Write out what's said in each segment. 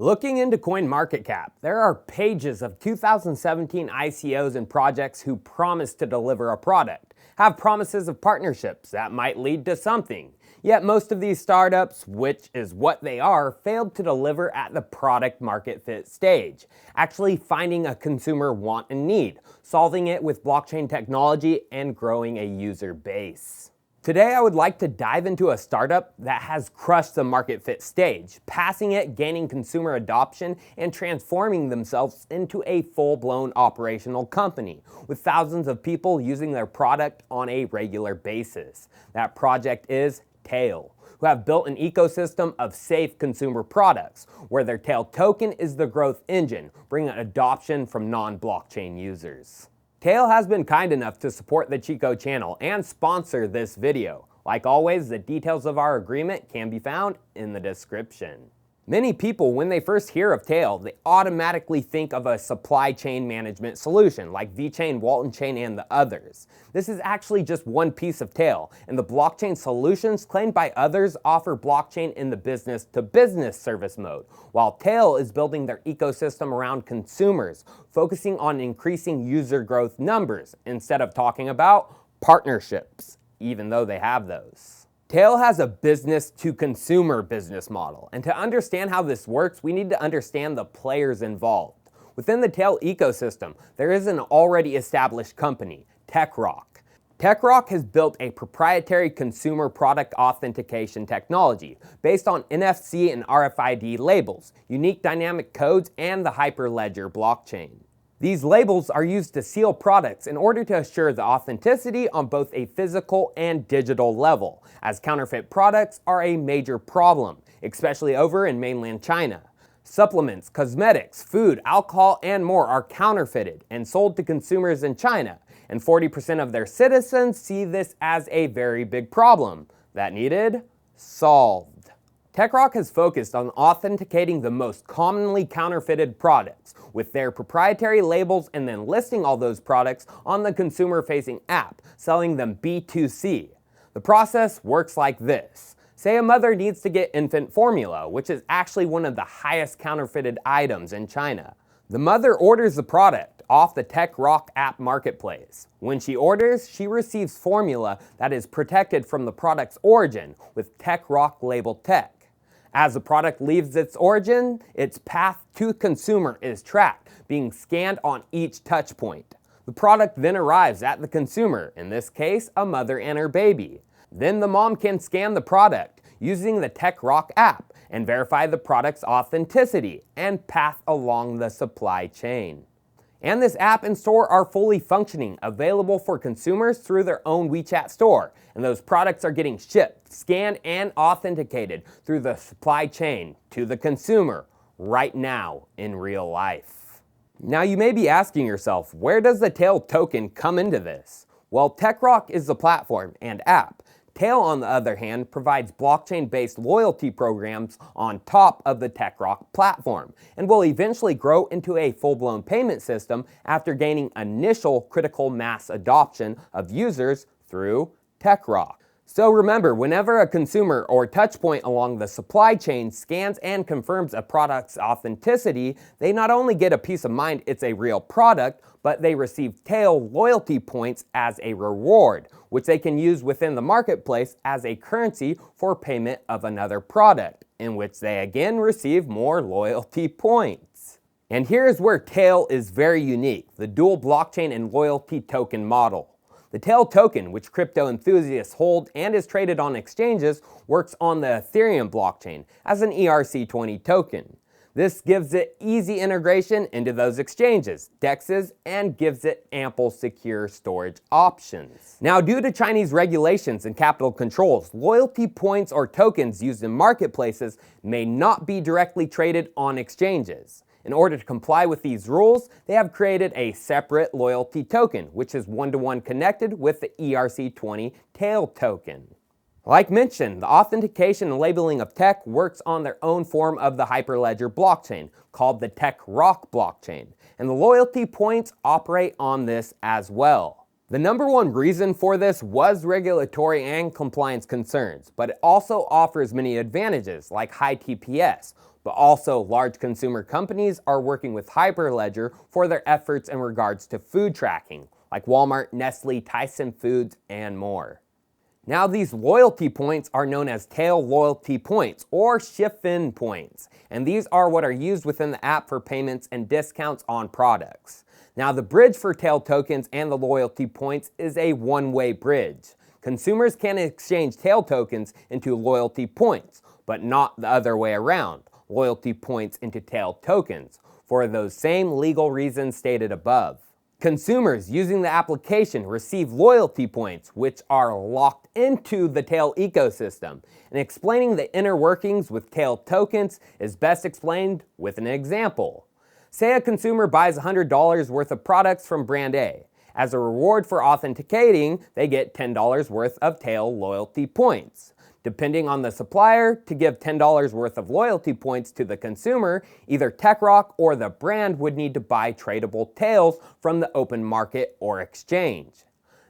Looking into CoinMarketCap, there are pages of 2017 ICOs and projects who promise to deliver a product, have promises of partnerships that might lead to something. Yet most of these startups, which is what they are, failed to deliver at the product market fit stage, actually finding a consumer want and need, solving it with blockchain technology, and growing a user base. Today I would like to dive into a startup that has crushed the market fit stage, passing it, gaining consumer adoption, and transforming themselves into a full-blown operational company, with thousands of people using their product on a regular basis. That project is Tael, who have built an ecosystem of safe consumer products, where their Tael token is the growth engine, bringing adoption from non-blockchain users. Tael has been kind enough to support the Chico channel and sponsor this video. Like always, the details of our agreement can be found in the description. Many people, when they first hear of Tael, they automatically think of a supply chain management solution like vechain, Walton Chain, and the others. This is actually just one piece of Tael, and the blockchain solutions claimed by others offer blockchain in the business-to-business service mode, while Tael is building their ecosystem around consumers, focusing on increasing user growth numbers instead of talking about partnerships, even though they have those. Tael has a business-to-consumer business model, and to understand how this works, we need to understand the players involved. Within the Tael ecosystem, there is an already established company, Techrock. Techrock has built a proprietary consumer product authentication technology based on NFC and RFID labels, unique dynamic codes, and the hyperledger blockchain. These labels are used to seal products in order to assure the authenticity on both a physical and digital level, as counterfeit products are a major problem, especially over in mainland China. Supplements, cosmetics, food, alcohol, and more are counterfeited and sold to consumers in China, and 40% of their citizens see this as a very big problem that needed solved. Techrock has focused on authenticating the most commonly counterfeited products with their proprietary labels and then listing all those products on the consumer-facing app, selling them B2C. The process works like this. Say a mother needs to get infant formula, which is actually one of the highest counterfeited items in China. The mother orders the product off the Techrock app marketplace. When she orders, she receives formula that is protected from the product's origin with Techrock labeled Tech. As the product leaves its origin, its path to consumer is tracked, being scanned on each touch point. The product then arrives at the consumer, in this case, a mother and her baby. Then the mom can scan the product using the Techrock app and verify the product's authenticity and path along the supply chain. And this app and store are fully functioning, available for consumers through their own WeChat store. And those products are getting shipped, scanned, and authenticated through the supply chain to the consumer right now in real life. Now you may be asking yourself, where does the Tael token come into this? Well, Techrock is the platform and app. Tael, on the other hand, provides blockchain-based loyalty programs on top of the Techrock platform, and will eventually grow into a full-blown payment system after gaining initial critical mass adoption of users through Techrock. So remember, whenever a consumer or touchpoint along the supply chain scans and confirms a product's authenticity, they not only get a peace of mind it's a real product, but they receive Tael loyalty points as a reward, which they can use within the marketplace as a currency for payment of another product, in which they again receive more loyalty points. And here's where Tael is very unique, the dual blockchain and loyalty token model. The Tael token, which crypto enthusiasts hold and is traded on exchanges, works on the Ethereum blockchain as an ERC20 token. This gives it easy integration into those exchanges, DEXs, and gives it ample secure storage options. Now, due to Chinese regulations and capital controls, loyalty points or tokens used in marketplaces may not be directly traded on exchanges. In order to comply with these rules, they have created a separate loyalty token, which is one-to-one connected with the ERC20 Tael token. Like mentioned, the authentication and labeling of Tech works on their own form of the hyperledger blockchain, called the Techrock blockchain, and the loyalty points operate on this as well. The number one reason for this was regulatory and compliance concerns, but it also offers many advantages like high TPS, but also large consumer companies are working with Hyperledger for their efforts in regards to food tracking, like Walmart, Nestle, Tyson Foods, and more. Now these loyalty points are known as Tael loyalty points or Shift-in points, and these are what are used within the app for payments and discounts on products. Now the bridge for Tael tokens and the loyalty points is a one-way bridge. Consumers can exchange Tael tokens into loyalty points, but not the other way around, loyalty points into Tael tokens, for those same legal reasons stated above. Consumers using the application receive loyalty points, which are locked into the Tael ecosystem, and explaining the inner workings with Tael tokens is best explained with an example. Say a consumer buys $100 worth of products from brand A. As a reward for authenticating, they get $10 worth of Tael loyalty points. Depending on the supplier, to give $10 worth of loyalty points to the consumer, either Techrock or the brand would need to buy tradable Taels from the open market or exchange.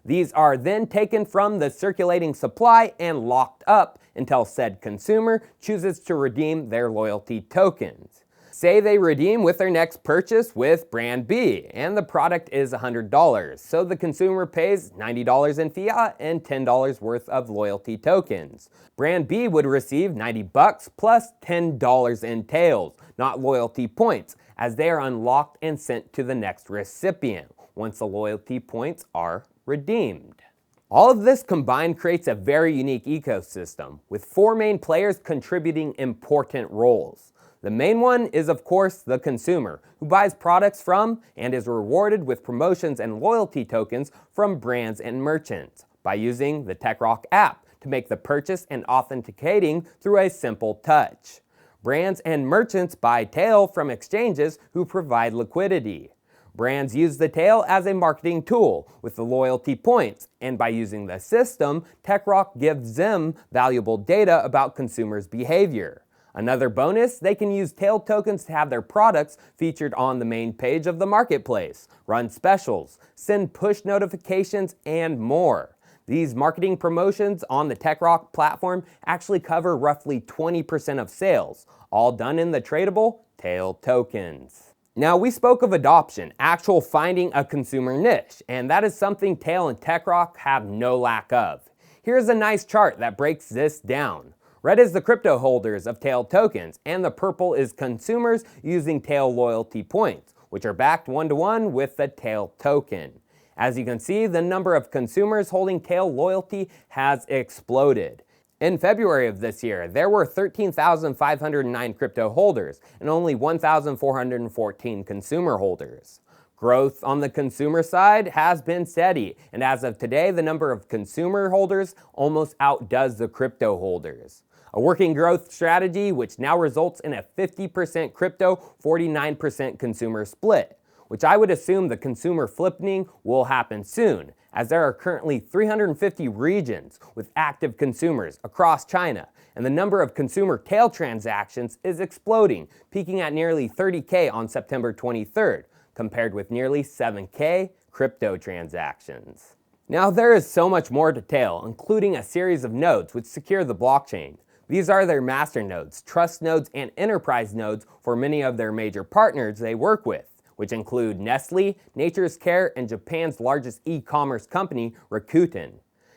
These are then taken from the circulating supply and locked up until said consumer chooses to redeem their loyalty tokens. Say they redeem with their next purchase with brand B, and the product is $100, so the consumer pays $90 in fiat and $10 worth of loyalty tokens. Brand B would receive $90 plus $10 in Taels, not loyalty points, as they are unlocked and sent to the next recipient once the loyalty points are redeemed. All of this combined creates a very unique ecosystem, with 4 main players contributing important roles. The main one is, of course, the consumer, who buys products from and is rewarded with promotions and loyalty tokens from brands and merchants by using the Techrock app to make the purchase and authenticating through a simple touch. Brands and merchants buy Tael from exchanges who provide liquidity. Brands use the Tael as a marketing tool with the loyalty points, and by using the system, Techrock gives them valuable data about consumers' behavior. Another bonus, they can use Tael tokens to have their products featured on the main page of the marketplace, run specials, send push notifications, and more. These marketing promotions on the Techrock platform actually cover roughly 20% of sales, all done in the tradable Tael tokens. Now we spoke of adoption, actual finding a consumer niche, and that is something Tael and Techrock have no lack of. Here's a nice chart that breaks this down. Red is the crypto holders of Tael tokens, and the purple is consumers using Tael loyalty points, which are backed one-to-one with the Tael token. As you can see, the number of consumers holding Tael loyalty has exploded. In February of this year, there were 13,509 crypto holders and only 1,414 consumer holders. Growth on the consumer side has been steady, and as of today, the number of consumer holders almost outdoes the crypto holders. A working growth strategy which now results in a 50% crypto, 49% consumer split, which I would assume the consumer flipping will happen soon, as there are currently 350 regions with active consumers across China, and the number of consumer Tael transactions is exploding, peaking at nearly 30K on September 23rd, compared with nearly 7K crypto transactions. Now there is so much more to Tael, including a series of nodes which secure the blockchain. These are their masternodes, trust nodes, and enterprise nodes for many of their major partners they work with, which include Nestle, Nature's Care, and Japan's largest e-commerce company, Rakuten.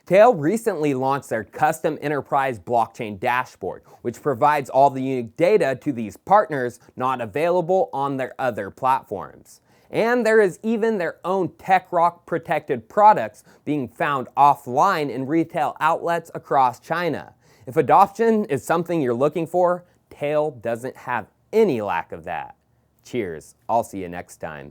Tael recently launched their custom enterprise blockchain dashboard, which provides all the unique data to these partners not available on their other platforms. And there is even their own Techrock protected products being found offline in retail outlets across China. If adoption is something you're looking for, Tael doesn't have any lack of that. Cheers, I'll see you next time.